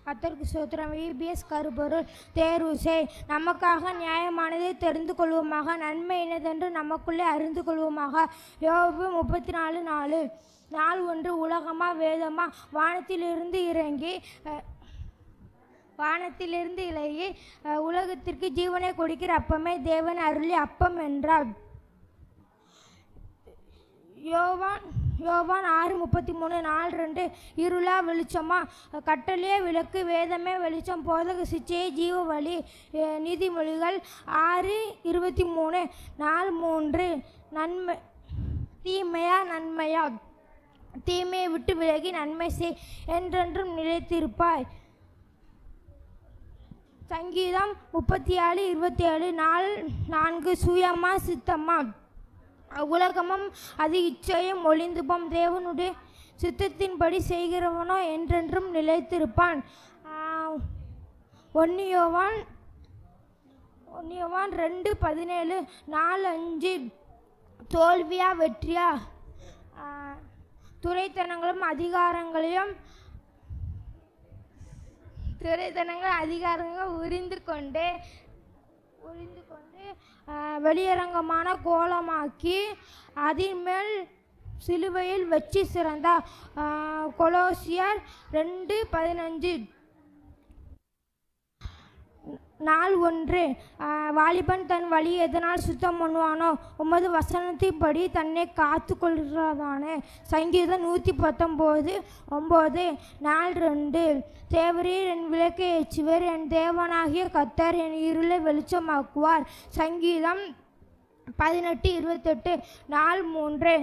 கர்த்தருக்கு ஸ்தோத்திரம். EBS கருப்பொருள் தேர்வு செய். நமக்காக நியாயமானதை தெரிந்து கொள்வோமாக, நன்மை என்னதென்று நமக்குள்ளே அறிந்து கொள்வோமாக. யோபு 34:4. நாள் ஒன்று உலகமா வேதமா வானத்திலிருந்து இலகி உலகத்திற்கு ஜீவனை கொடுக்கிற அப்பமே தேவன் அருளி அப்பம் என்றார். யோவான் 6:33. நாள் 2 இருளா வெளிச்சமா கட்டளையே விளக்கு வேதமே வெளிச்சம் போதக சிச்சையே ஜீவ வழி. நீதிமொழிகள் 6:23. நாள் 3 நன்மை தீமையா நன்மையா தீமையை விட்டு விலகி நன்மை செய், என்றென்றும் நிலைத்திருப்பாய். சங்கீதம் 37:27. நாள் 4 சுயமா சித்தமா உலகமும் அது இச்சையும் ஒளிந்து போம், தேவனுடைய சித்தத்தின்படி செய்கிறவனோ என்றென்றும் நிலைத்திருப்பான். 1 யோவான் 2:17. நாள் 5 தோல்வியா வெற்றியா துரைத்தனங்களும் அதிகாரங்கள் உரிந்து கொண்டு வெளியரங்கமான கோலமாக்கி அதின் மேல் சிலுவையில் வச்சு சிறந்தா. கொலோசியர் 2:15. நாள் 1 வாலிபன் தன் வழி எதனால் சுத்தம் பண்ணுவானோ உமது வசனத்தின்படி தன்னை காத்து கொள்கிறதானே. சங்கீதம் 119:9. நாள் 2 தேவரீர் என் விளக்கை ஏற்றுவர், என் தேவனாகிய கர்த்தர் என் இருளை வெளிச்சமாக்குவார். சங்கீதம் 18:28. நாள் 3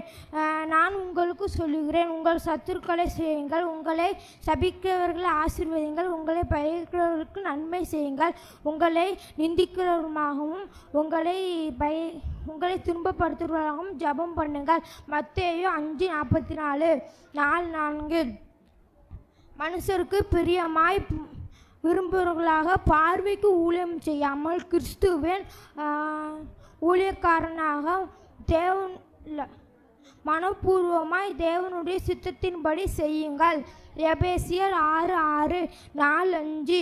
நான் உங்களுக்கு சொல்லுகிறேன், உங்கள் சத்துருக்களை செய்யுங்கள், உங்களை சபிக்கிறவர்களை ஆசீர்வதிங்கள், உங்களை பகைக்கிறவர்களுக்கு நன்மை செய்யுங்கள், உங்களை நிந்திக்கிறவர்களாகவும் உங்களை துன்பப்படுத்துகிறவர்களாகவும் ஜெபம் பண்ணுங்கள். மத்தேயு 5:44. நாள் 4 மனுஷருக்கு பிரியமாய் விரும்புகிறவர்களாக பார்வைக்கு ஊழியம் செய்யாமல் கிறிஸ்துவின் ஊழியக்காரனாக மனப்பூர்வமாய் தேவனுடைய சித்தத்தின்படி செய்யுங்கள். எபேசியர் 6:6. நாள் 5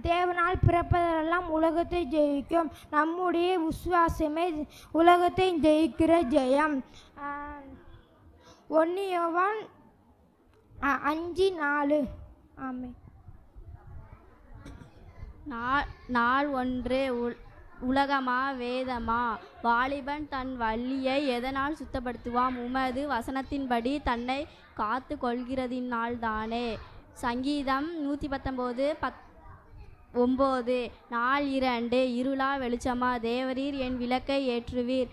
தேவனால் பிறப்பதெல்லாம் உலகத்தை ஜெயிக்கும், நம்முடைய விசுவாசமே உலகத்தை ஜெயிக்கிற ஜெயம். 1 யோவான் 5:4. ஆமென். நாள் 1 உலகமா வேதமா வாலிபன் தன் வழியை எதனால் சுத்தப்படுத்துவான், உமது வசனத்தின்படி தன்னை காத்து கொள்கிறதினால் தானே. சங்கீதம் 119:9. நாள் 2 இருளா வெளிச்சமா தேவரீர் என் விளக்கை ஏற்றுவீர்,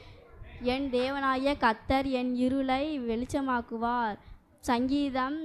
என் தேவனாகிய கர்த்தர் என் இருளை வெளிச்சமாக்குவார். சங்கீதம்